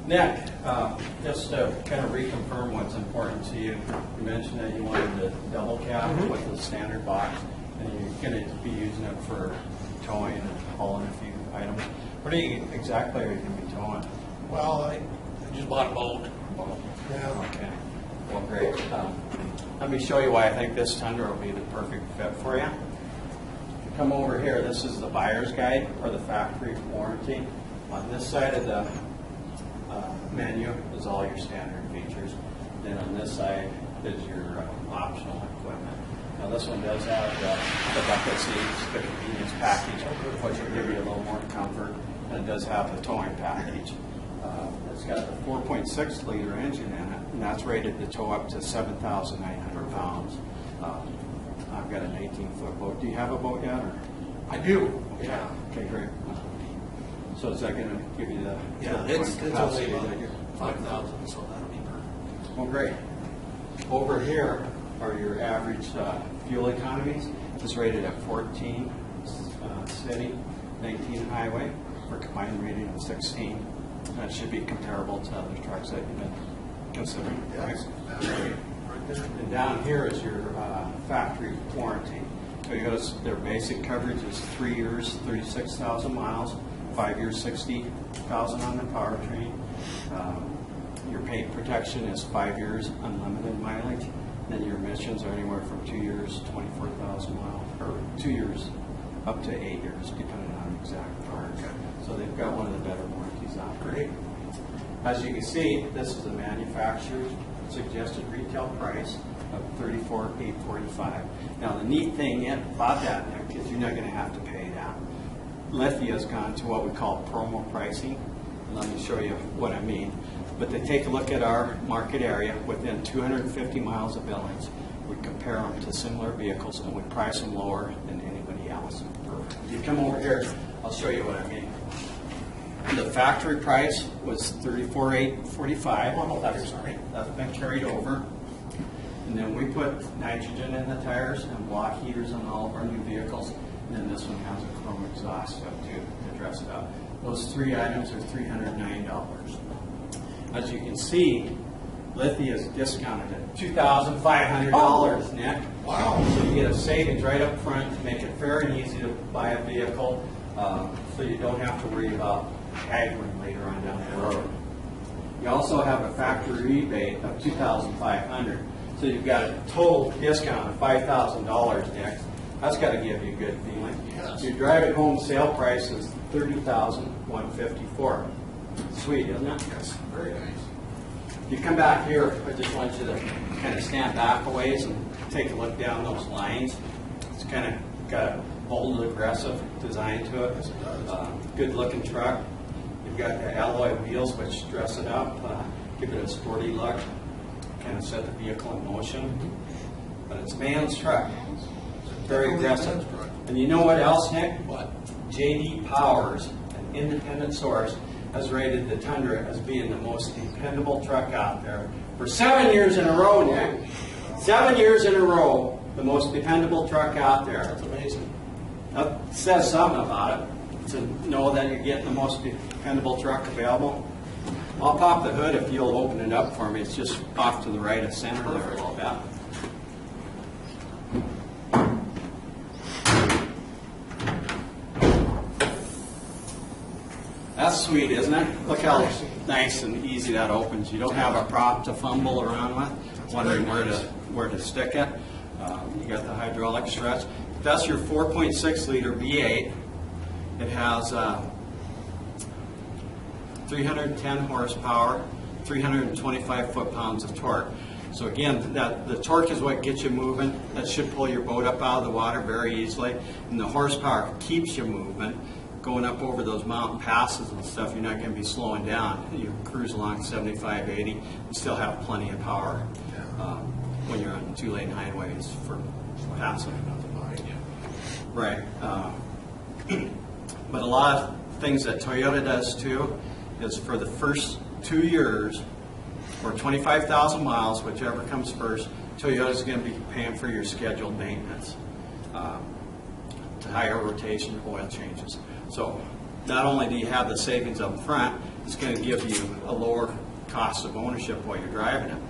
Nick, just to kind of reconfirm what's important to you, you mentioned that you wanted the double cab with the standard box, and you're going to be using it for towing and hauling a few items. What exactly are you going to be towing? Well, I just bought a boat. Yeah. Okay. Well, great. Let me show you why I think this Tundra will be the perfect fit for you. If you come over here, this is the buyer's guide or the factory warranty. On this side of the menu is all your standard features. Then on this side is your optional equipment. Now this one does have the bucket seats, the convenience package, which will give you a little more comfort, and it does have the towing package. It's got the 4.6 liter engine in it, and that's rated to tow up to 7,900 pounds. I've got an 18-foot boat. Do you have a boat yet? Or? I do. Okay. Yeah. Okay, great. So is that going to give you the It's capacity only that you're 5,000, so that'll be perfect. Well, great. Over here are your average fuel economies. It's rated at 14 city, 19 highway, for a combined rating of 16. That should be comparable to other trucks that you've been considering. Yes. Right there. And down here is your factory warranty. Toyota's, their basic coverage is 3 years, 36,000 miles, 5 years, 60,000 on the powertrain. Your paint protection is 5 years, unlimited mileage. Then your emissions are anywhere from 2 years, 24,000 miles, or 2 years up to 8 years, depending on the exact part. So they've got one of the better warranties out there. Great. As you can see, this is the manufacturer's suggested retail price of $34,845. Now the neat thing about that, Nick, is you're not going to have to pay that. Lithia has gone to what we call promo pricing. Let me show you what I mean. But they take a look at our market area within 250 miles of Billings. We compare them to similar vehicles and we price them lower than anybody else. If you come over here, I'll show you what I mean. The factory price was $34,845. Oh, That's been carried over. And then we put nitrogen in the tires and block heaters on all of our new vehicles. And then this one has a chrome exhaust up to dress it up. Those three items are $309. As you can see, Lithia is discounted at $2,500, Nick. Wow. So you get a savings right up front to make it fair and easy to buy a vehicle, so you don't have to worry about haggling later on down the road. You also have a factory rebate of $2,500, so you've got a total discount of $5,000, Nick. That's got to give you a good feeling. Yes. Your drive-at-home sale price is $30,154. Sweet, isn't it? Yes, very nice. You come back here, I just want you to kind of stand back a ways and take a look down those lines. It's kind of got a bold, aggressive design to it. Yes, it does. Good looking truck. You've got the alloy wheels which dress it up, give it a sporty look, kind of set the vehicle in motion. But it's a man's truck. Very aggressive. And you know what else, Nick? What? J.D. Powers, an independent source, has rated the Tundra as being the most dependable truck out there for 7 years in a row, Nick. 7 years in a row, the most dependable truck out there. That's amazing. That says something about it, to know that you're getting the most dependable truck available. I'll pop the hood if you'll open it up for me. It's just off to the right of center there a little bit. That's sweet, isn't it? Look how nice and easy that opens. You don't have a prop to fumble around with, wondering where to stick it. You got the hydraulic stretch. That's your 4.6 liter V8. It has 310 horsepower, 325 foot-pounds of torque. So again, the torque is what gets you moving. That should pull your boat up out of the water very easily. And the horsepower keeps you moving. Going up over those mountain passes and stuff, you're not going to be slowing down. You cruise along 75, 80, and still have plenty of power when you're on two-lane highways for passing. Right. But a lot of things that Toyota does too is for the first 2 years or 25,000 miles, whichever comes first, Toyota's going to be paying for your scheduled maintenance, to higher rotation, oil changes. So not only do you have the savings up front, it's going to give you a lower cost of ownership while you're driving it.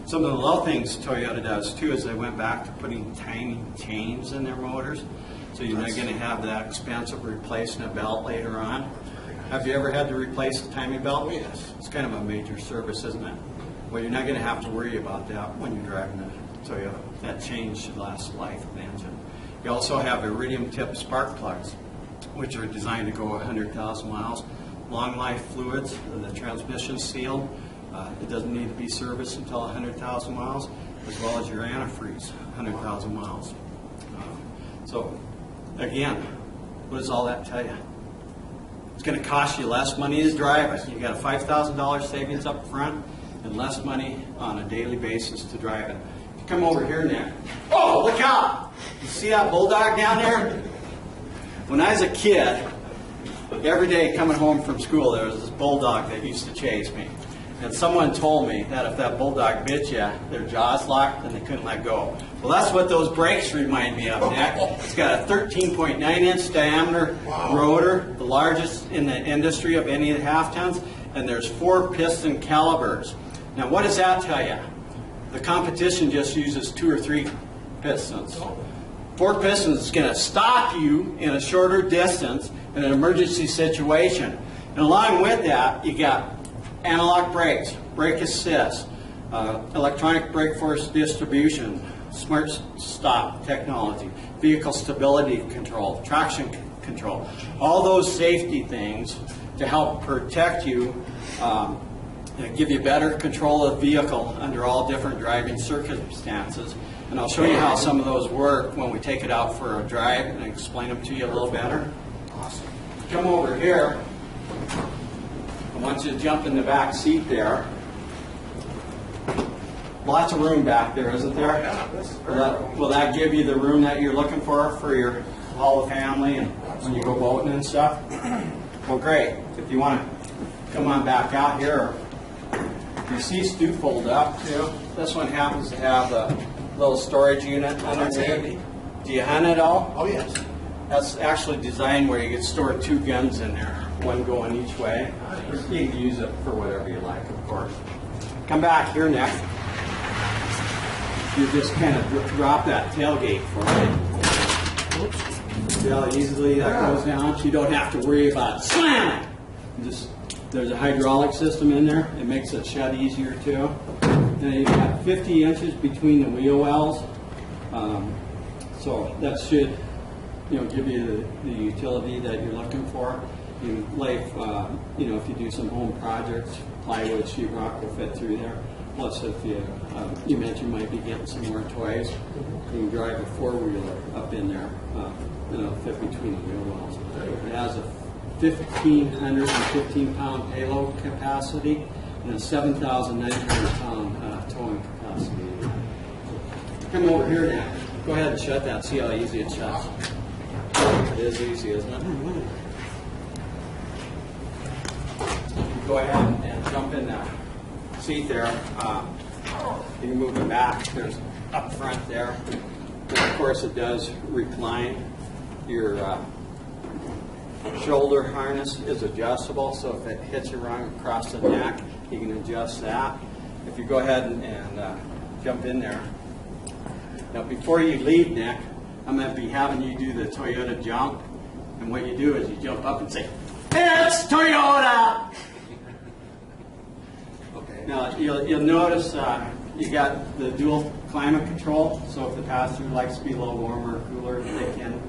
Some of the little things Toyota does too is they went back to putting tiny chains in their motors, so you're not going to have that expense of replacing a belt later on. Have you ever had to replace a timing belt? Yes. It's kind of a major service, isn't it? Well, you're not going to have to worry about that when you're driving a Toyota. That change should last the life of the engine. You also have iridium tip spark plugs, which are designed to go 100,000 miles. Long life fluids, the transmission seal, it doesn't need to be serviced until 100,000 miles, as well as your antifreeze, 100,000 miles. So, again, what does all that tell you? It's going to cost you less money to drive it. You got a $5,000 savings up front and less money on a daily basis to drive it. If you come over here, Nick. Oh, look out! You see that bulldog down there? When I was a kid, every day coming home from school, there was this bulldog that used to chase me. And someone told me that if that bulldog bit you, their jaws locked and they couldn't let go. Well, that's what those brakes remind me of, Nick. It's got a 13.9-inch diameter rotor, the largest in the industry of any of the half tons, and there's 4 piston calibers. Now, what does that tell you? The competition just uses 2 or 3 pistons. 4 pistons is going to stop you in a shorter distance in an emergency situation. And along with that, you got analog brakes, brake assist, electronic brake force distribution, smart stop technology, vehicle stability control, traction control, all those safety things to help protect you, give you better control of the vehicle under all different driving circumstances. And I'll show you how some of those work when we take it out for a drive and explain them to you a little better. Awesome. Come over here. I want you to jump in the back seat there. Lots of room back there, isn't there? Yeah, Will that give you the room that you're looking for your whole family and when you go boating and stuff? Well, great. If you want to come on back out here, your seats do fold up too. This one happens to have a little storage unit underneath. Do you hunt at all? Oh, yes. That's actually designed where you can store 2 guns in there, one going each way. You can use it for whatever you like, of course. Come back here next. You just kind of drop that tailgate for me. See how easily that goes down? You don't have to worry about slamming. There's a hydraulic system in there. It makes it shut easier too. And you've got 50 inches between the wheel wells. So that should give you the utility that you're looking for. You lay, if you do some home projects, plywood, sheetrock will fit through there. Plus, if you mentioned you might be getting some more toys, you can drive a 4-wheeler up in there, fit between the wheel wells. It has a 1,515-pound payload capacity and a 7,900-pound towing capacity. Come over here now. Go ahead and shut that. See how easy it shuts. It is easy, isn't it? Go ahead and jump in the seat there. You can move it back. There's up front there. And of course, it does recline. Your shoulder harness is adjustable, so if it hits you wrong across the neck, you can adjust that. If you go ahead and jump in there. Now, before you leave, Nick, I'm going to be having you do the Toyota jump. And what you do is you jump up and say, "It's Toyota!" Okay. Now, you'll notice you got the dual climate control, so if the passenger likes to be a little warmer or cooler, they can.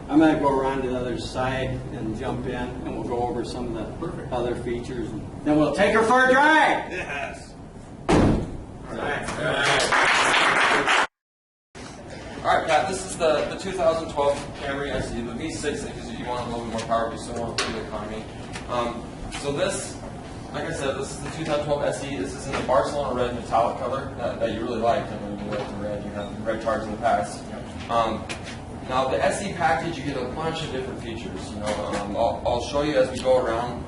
I'm going to go around to the other side and jump in, and we'll go over some of the other features. And then we'll take her for a drive. Yes. All right. All right, Pat, this is the 2012 Camry SE, the V6, because you want a little bit more power, but you still want fuel economy. So this, like I said, this is the 2012 SE. This is in the Barcelona red metallic color that you really liked. I mean, you liked the red. You had red cars in the past. Now, the SE package, you get a bunch of different features. I'll show you as we go around.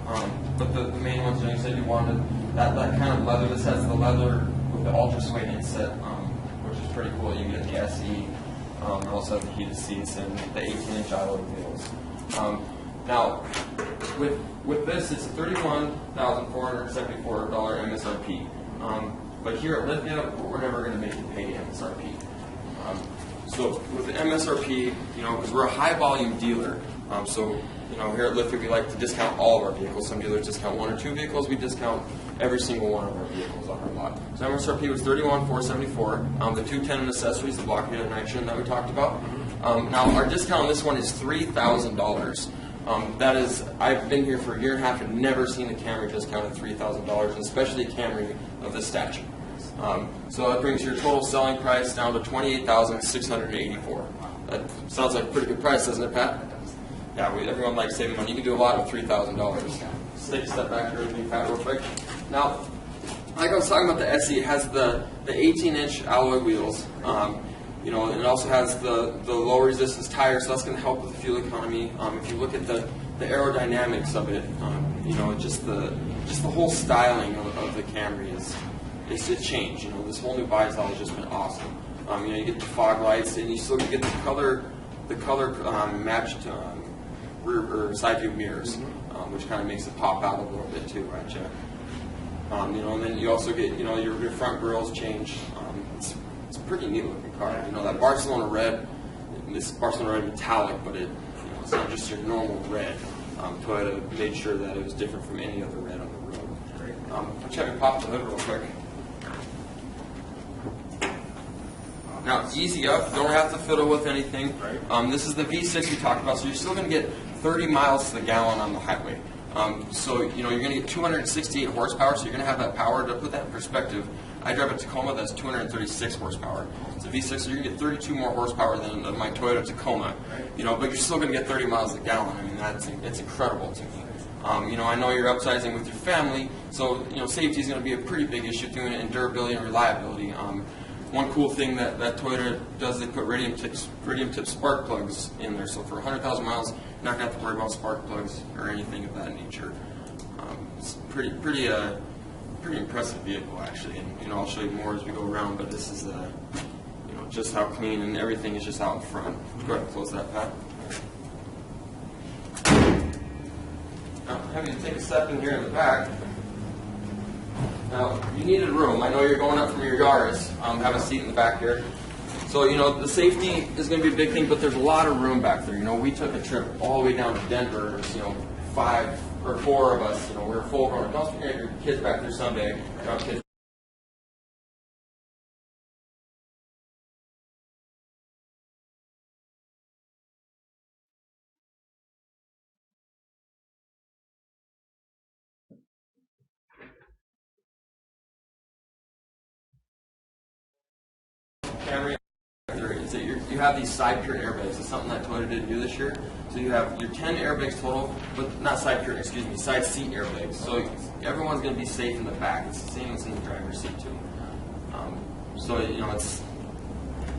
But the main ones, you said you wanted that kind of leather. This has the leather with the ultra suede inset, which is pretty cool. You get the SE. You also have the heated seats and the 18-inch alloy wheels. Now, with this, it's a $31,474 MSRP. But here at Lithia, we're never going to make you pay MSRP. So with the MSRP, because we're a high volume dealer, so here at Lithia we like to discount all of our vehicles. Some dealers discount 1 or 2 vehicles. We discount every single one of our vehicles on our lot. So MSRP was $31,474. The 210 and accessories, the blockade and nitrogen that we talked about. Now our discount on this one is $3,000. That is, I've been here for a year and a half and never seen a Camry discounted $3,000, and especially a Camry of this stature. So that brings your total selling price down to $28,684. That sounds like a pretty good price, doesn't it, Pat? Yeah, everyone likes saving money. You can do a lot with $3,000. Let's take a step back here with me, Pat, real quick. Now, like I was talking about the SE, it has the 18-inch alloy wheels. And it also has the low resistance tires, so that's going to help with the fuel economy. If you look at the aerodynamics of it, just the whole styling of the Camry it's a change. This whole new body style has just been awesome. You get the fog lights, and you still get the color matched rear or side view mirrors, which kind of makes it pop out a little bit too, right, Jeff? And then you also get your front grills changed. It's a pretty neat looking car. That Barcelona red, this Barcelona red metallic, but it's not just your normal red. Toyota made sure that it was different from any other red on the road. Let's have you pop the hood real quick. Now, easy up, don't have to fiddle with anything. This is the V6 we talked about, so you're still going to get 30 miles to the gallon on the highway. So, you're going to get 268 horsepower, so you're going to have that power. To put that in perspective, I drive a Tacoma that's 236 horsepower. It's a V6, so you're going to get 32 more horsepower than my Toyota Tacoma. But you're still going to get 30 miles a gallon. I mean, it's incredible to me. I know you're upsizing with your family, so, safety is going to be a pretty big issue, doing it in durability and reliability. One cool thing that Toyota does, they put radium tip spark plugs in there. So for 100,000 miles, you're not going to have to worry about spark plugs or anything of that nature. It's pretty impressive vehicle actually, and I'll show you more as we go around. But this is just how clean, and everything is just out in front. Go ahead and close that, Pat. Now, I'm happy to take a step in here in the back. Now, you needed room. I know you're going up from your Yaris. Have a seat in the back here. So, the safety is going to be a big thing, but there's a lot of room back there. We took a trip all the way down to Denver. There's, 5 or 4 of us. We're full grown adults. You're going to have your kids back there someday. Kids. Camry is that you have these side curtain airbags. It's something that Toyota didn't do this year. So you have your 10 airbags total, but not side curtain, side seat airbags. So everyone's going to be safe in the back. It's the same as in the driver's seat too.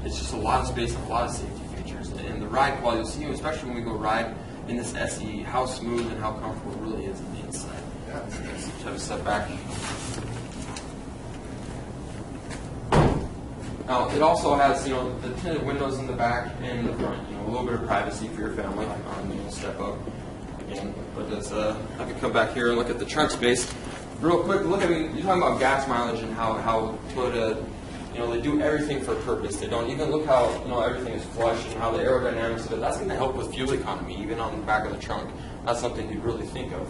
It's just a lot of space and a lot of safety features. And the ride quality, you'll see, especially when we go ride in this SE, how smooth and how comfortable it really is on the inside. Yeah. So let's have a step back. Now, it also has, the tinted windows in the back and the front, a little bit of privacy for your family. Step up again. But I can come back here and look at the trunk space. Real quick, you're talking about gas mileage and how Toyota, they do everything for a purpose. They don't even look how, everything is flush and how the aerodynamics of it. That's going to help with fuel economy, even on the back of the trunk. That's something you'd really think of.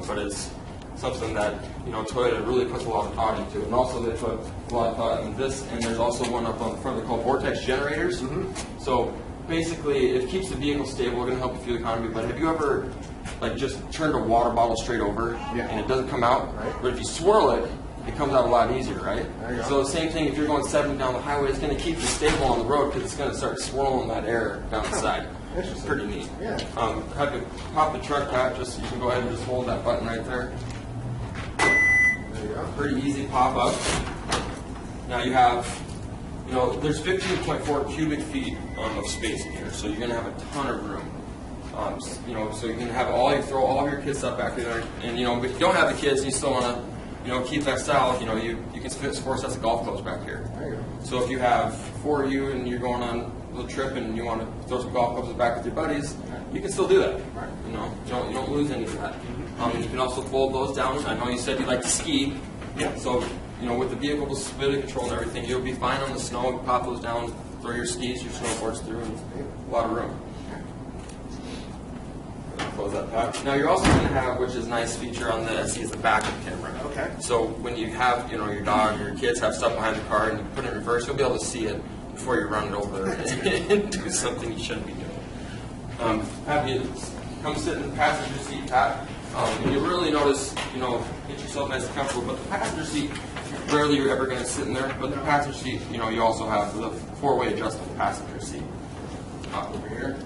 But it's something that Toyota really puts a lot of thought into, and also they put a lot of thought into this. And there's also one up on the front. They're called vortex generators. So basically, it keeps the vehicle stable. We're going to help the fuel economy. But have you ever just turned a water bottle straight over and it doesn't come out? Right. But if you swirl it, it comes out a lot easier, right? So the same thing. If you're going 70 down the highway, it's going to keep you stable on the road because it's going to start swirling that air down the side. It's pretty neat. Yeah. Have to pop the trunk cap. You can go ahead and just hold that button right there. Pretty easy pop up. Now you have, there's 15.4 cubic feet of space in here, so you're going to have a ton of room. So you can have throw all of your kids stuff back there, and if you don't have the kids, you still want to, keep that style. You can fit 4 sets of golf clubs back here. There you go. So if you have 4 of you and you're going on little trip and you want to throw some golf clubs back with your buddies, you can still do that. Right. You know, you don't lose any of that. You can also fold those down. I know you said you like to ski. Yeah. So, you know, with the vehicle with stability control and everything, you'll be fine on the snow. You pop those down, throw your skis, your snowboards through, and a lot of room. Close that back. Now you're also going to have, which is a nice feature on the SE, is the backup camera. Okay. So when you have, you know, your dog or your kids have stuff behind the car and you put it in reverse, you'll be able to see it before you run it over and do something you shouldn't be doing. Have you come sit in the passenger seat, Pat? And you'll really notice, you know, get yourself nice and comfortable. But the passenger seat, rarely you're ever going to sit in there. But the passenger seat, you know, you also have the four-way adjustable passenger seat. Over here.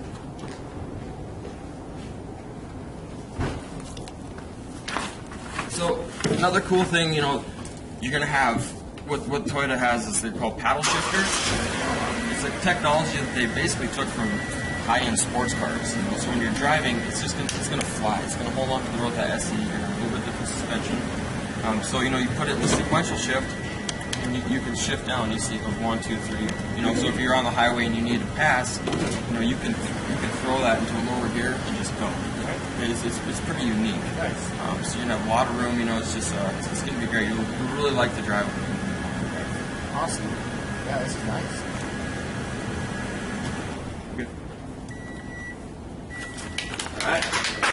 So another cool thing, you know, you're going to have, what Toyota has is they're called paddle shifters. It's a technology that they basically took from high-end sports cars. You know, so when you're driving, it's going to fly. It's going to hold on to the road that SE. You're going to have a little bit different suspension. So you know, you put it in the sequential shift, and you can shift down. You see it goes 1, 2, 3. You know, so if you're on the highway and you need to pass, you know, you can throw that into a lower gear and just go. It's pretty unique. Nice. So you're gonna have a lot of room. You know, it's just it's gonna be great. You'll really like to drive it. Awesome. Yeah, this is nice.